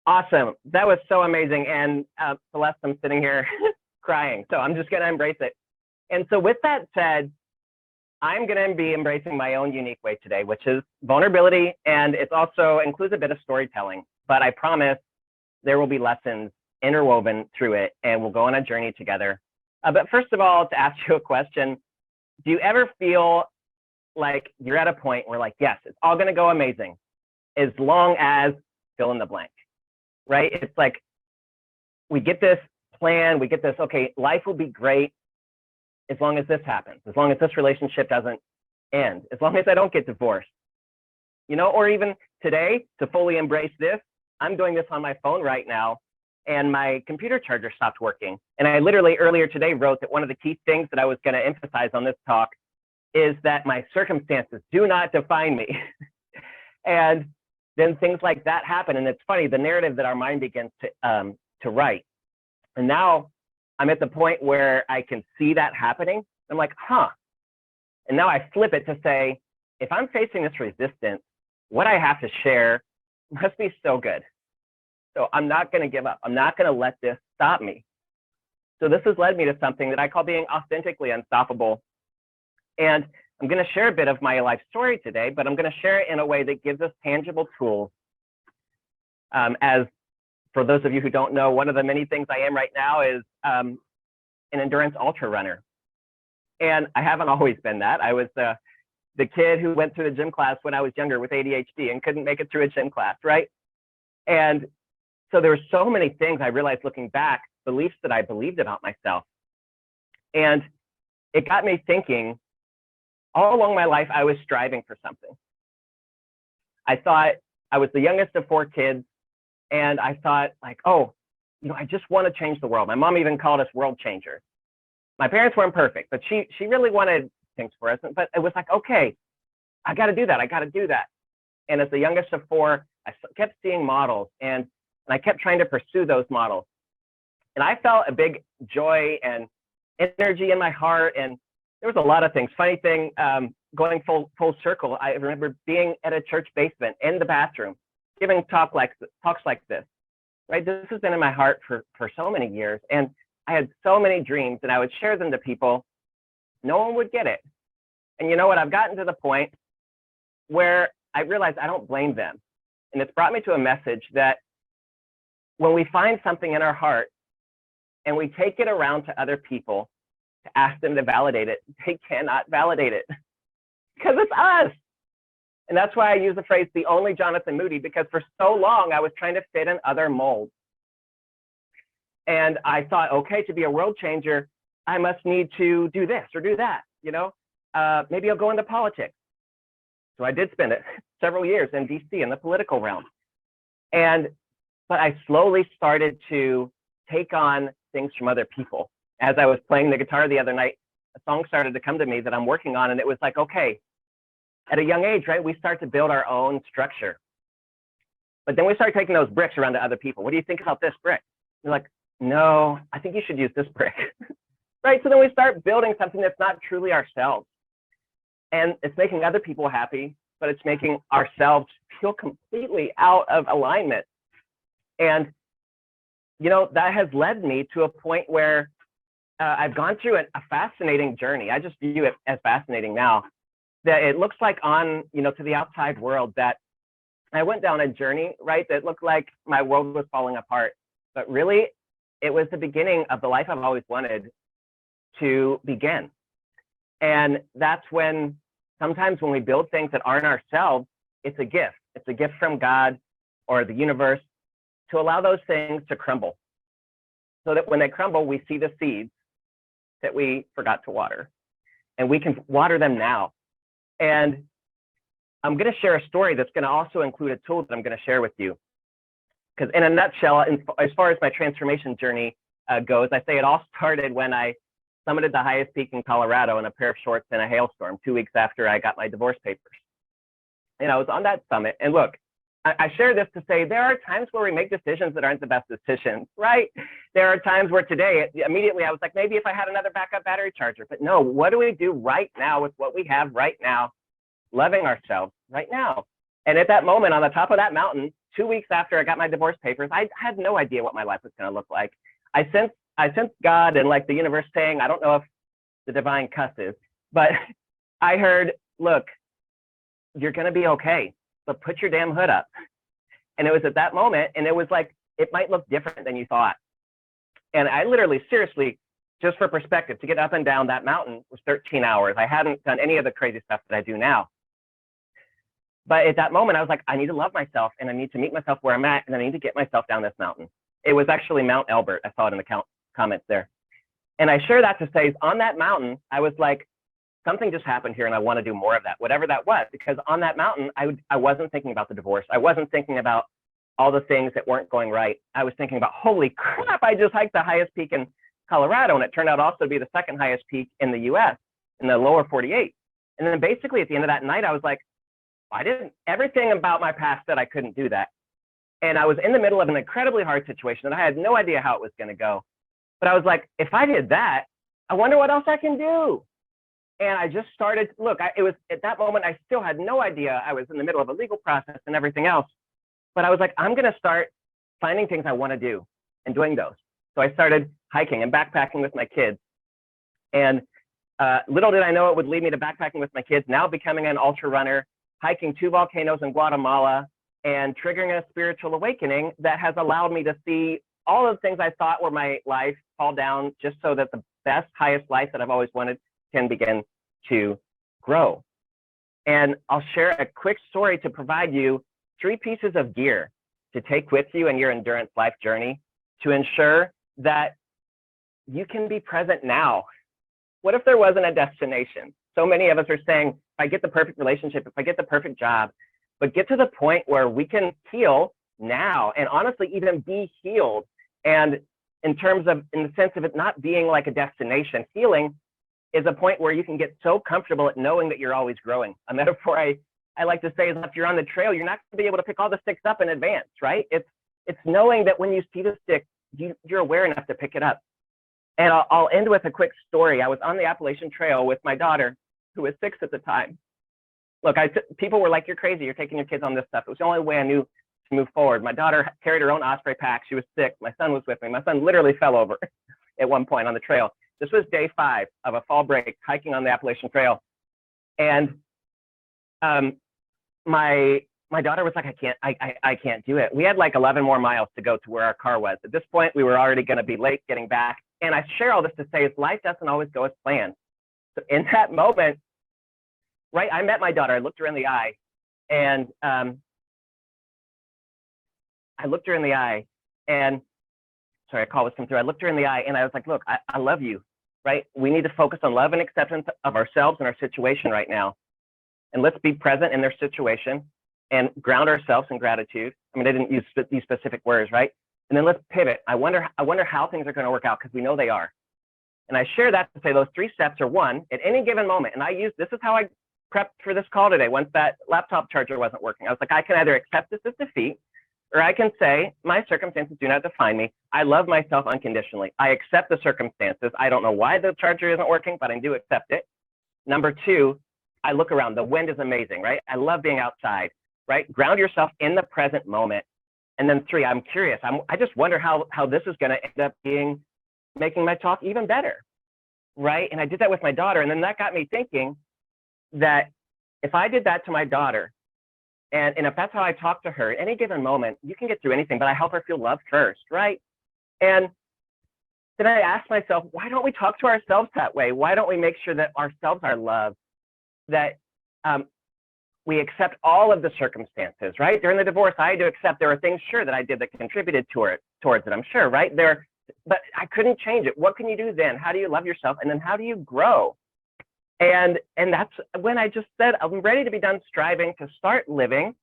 Awesome. That was so amazing. And Celeste, I'm sitting here crying. So I'm just going to embrace it. And so with that said, I'm going to be embracing my own unique way today, which is vulnerability. And it also includes a bit of storytelling. But I promise there will be lessons interwoven through it, and we'll go on a journey together. But first of all, to ask you a question, do you ever feel like you're at a point where like, yes, it's all going to go amazing as long as fill in the blank, right? It's like we get this plan, we get this, okay, life will be great as long as this happens, as long as this relationship doesn't end, as long as I don't get divorced, you know, or even today, to fully embrace this, I'm doing this on my phone right now, and my computer charger stopped working. And I literally earlier today wrote that one of the key things that I was going to emphasize on this talk is that my circumstances do not define me. And then things like that happen. And it's funny, the narrative that our mind begins to write. And now I'm at the point where I can see that happening. I'm like, huh. And now I flip it to say, if I'm facing this resistance, what I have to share must be so good. So I'm not going to give up. I'm not going to let this stop me. So this has led me to something that I call being authentically unstoppable. And I'm going to share a bit of my life story today, but I'm going to share it in a way that gives us tangible tools. As for those of you who don't know, one of the many things I am right now is an endurance ultra runner. And I haven't always been that. I was the kid who went through the gym class when I was younger with ADHD and couldn't make it through a gym class, right? And so there were so many things I realized looking back, beliefs that I believed about myself. And it got me thinking, all along my life, I was striving for something. I thought I was the youngest of 4 kids. And I thought like, oh, you know, I just want to change the world. My mom even called us world changers. My parents weren't perfect, but she really wanted things for us. But it was like, okay, I got to do that. I got to do that. And as the youngest of 4, I kept seeing models and I kept trying to pursue those models. And I felt a big joy and energy in my heart. And there was a lot of things. Funny thing, going full circle, I remember being at a church basement in the bathroom, giving talks like this, right? This has been in my heart for so many years. And I had so many dreams and I would share them to people. No one would get it. And you know what? I've gotten to the point where I realized I don't blame them. And it's brought me to a message that when we find something in our heart and we take it around to other people to ask them to validate it, they cannot validate it because it's us. And that's why I use the phrase, the only Jonathan Moody, because for so long I was trying to fit in other molds. And I thought, okay, to be a world changer, I must need to do this or do that, you know, maybe I'll go into politics. So I did spend it several years in DC in the political realm. But I slowly started to take on things from other people. As I was playing the guitar the other night, a song started to come to me that I'm working on. And it was like, okay, at a young age, right, we start to build our own structure. But then we start taking those bricks around to other people. What do you think about this brick? You're like, no, I think you should use this brick. Right? So then we start building something that's not truly ourselves. And it's making other people happy, but it's making ourselves feel completely out of alignment. And, you know, that has led me to a point where I've gone through a fascinating journey. I just view it as fascinating now, that it looks like on, you know, to the outside world that I went down a journey, right, that looked like my world was falling apart. But really, it was the beginning of the life I've always wanted to begin. And that's when sometimes when we build things that aren't ourselves, it's a gift. It's a gift from God or the universe to allow those things to crumble. So that when they crumble, we see the seeds that we forgot to water. And we can water them now. And I'm going to share a story that's going to also include a tool that I'm going to share with you. Because in a nutshell, as far as my transformation journey goes, I say it all started when I summited the highest peak in Colorado in a pair of shorts in a hailstorm 2 weeks after I got my divorce papers. And I was on that summit. And look, I share this to say there are times where we make decisions that aren't the best decisions, right? There are times where today, immediately I was like, maybe if I had another backup battery charger. But no, what do we do right now with what we have right now, loving ourselves right now? And at that moment on the top of that mountain, 2 weeks after I got my divorce papers, I had no idea what my life was going to look like. I sensed God and like the universe saying, I don't know if the divine cusses, but I heard, look, you're going to be okay, but put your damn hood up. And it was at that moment, and it was like, it might look different than you thought. And I literally, seriously, just for perspective, to get up and down that mountain was 13 hours. I hadn't done any of the crazy stuff that I do now. But at that moment, I was like, I need to love myself, and I need to meet myself where I'm at, and I need to get myself down this mountain. It was actually Mount Elbert. I saw it in the comments there. And I share that to say, on that mountain, I was like, something just happened here, and I want to do more of that, whatever that was. Because on that mountain, I wasn't thinking about the divorce. I wasn't thinking about all the things that weren't going right. I was thinking about, holy crap, I just hiked the highest peak in Colorado, and it turned out also to be the second highest peak in the US, in the lower 48. And then basically at the end of that night, I was like, everything about my past said I couldn't do that. And I was in the middle of an incredibly hard situation, and I had no idea how it was going to go. But I was like, if I did that, I wonder what else I can do. And I just started, look, it was at that moment, I still had no idea. I was in the middle of a legal process and everything else. But I was like, I'm going to start finding things I want to do and doing those. So I started hiking and backpacking with my kids. And little did I know it would lead me to backpacking with my kids, now becoming an ultra runner, hiking 2 volcanoes in Guatemala, and triggering a spiritual awakening that has allowed me to see all of the things I thought were my life fall down, just so that the best, highest life that I've always wanted can begin to grow. And I'll share a quick story to provide you 3 pieces of gear to take with you in your endurance life journey to ensure that you can be present now. What if there wasn't a destination? So many of us are saying, if I get the perfect relationship, if I get the perfect job, but get to the point where we can heal now, and honestly even be healed. And in the sense of it not being like a destination, healing is a point where you can get so comfortable at knowing that you're always growing. A metaphor I like to say is, if you're on the trail, you're not going to be able to pick all the sticks up in advance, right? It's knowing that when you see the stick, you're aware enough to pick it up. And I'll end with a quick story. I was on the Appalachian Trail with my daughter, who was 6 at the time. Look, people were like, you're crazy, you're taking your kids on this stuff. It was the only way I knew to move forward. My daughter carried her own Osprey pack. She was sick. My son was with me. My son literally fell over at one point on the trail. This was day 5 of a fall break, hiking on the Appalachian Trail. And my daughter was like, I can't do it. We had like 11 more miles to go to where our car was. At this point, we were already going to be late getting back. And I share all this to say, is life doesn't always go as planned. So in that moment, right, I met my daughter. I looked her in the eye, and sorry, a call was coming through. I looked her in the eye, and I was like, look, I love you, right? We need to focus on love and acceptance of ourselves and our situation right now. And let's be present in their situation and ground ourselves in gratitude. I mean, I didn't use these specific words, right? And then let's pivot. I wonder how things are going to work out, because we know they are. And I share that to say those 3 steps are: 1, at any given moment. And this is how I prepped for this call today. Once that laptop charger wasn't working, I was like, I can either accept this as defeat, or I can say, my circumstances do not define me. I love myself unconditionally. I accept the circumstances. I don't know why the charger isn't working, but I do accept it. Number 2, I look around. The wind is amazing, right? I love being outside, right? Ground yourself in the present moment. And then 3, I'm curious. I just wonder how this is going to end up making my talk even better, right? And I did that with my daughter. And then that got me thinking that if I did that to my daughter, and if that's how I talk to her at any given moment, you can get through anything, but I help her feel loved first, right? And then I asked myself, why don't we talk to ourselves that way? Why don't we make sure that ourselves are loved, that we accept all of the circumstances, right? During the divorce, I had to accept there were things, sure, that I did that contributed towards it, I'm sure, right? But I couldn't change it. What can you do then? How do you love yourself? And then how do you grow? And that's when I just said, I'm ready to be done striving to start living,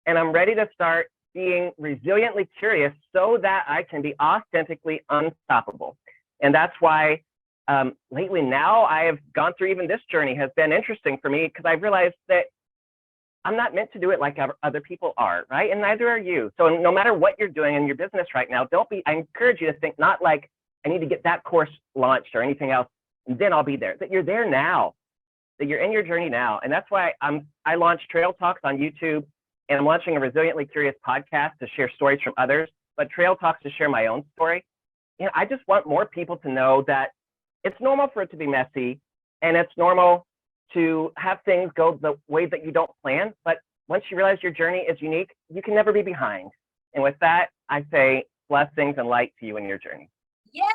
and I'm ready to start being resiliently curious so that I can be authentically unstoppable. And that's why lately now I have gone through, even this journey has been interesting for me, because I've realized that I'm not meant to do it like other people are, right? And neither are you. So no matter what you're doing in your business right now, I encourage you to think not like, I need to get that course launched or anything else, and then I'll be there. That you're there now, that you're in your journey now. And that's why I launched Trail Talks on YouTube and I'm launching a Resiliently Curious podcast to share stories from others, but Trail Talks to share my own story. I just want more people to know that it's normal for it to be messy, and it's normal to have things go the way that you don't plan. But once you realize your journey is unique, you can never be behind. And with that, I say blessings and light to you in your journey. Yeah.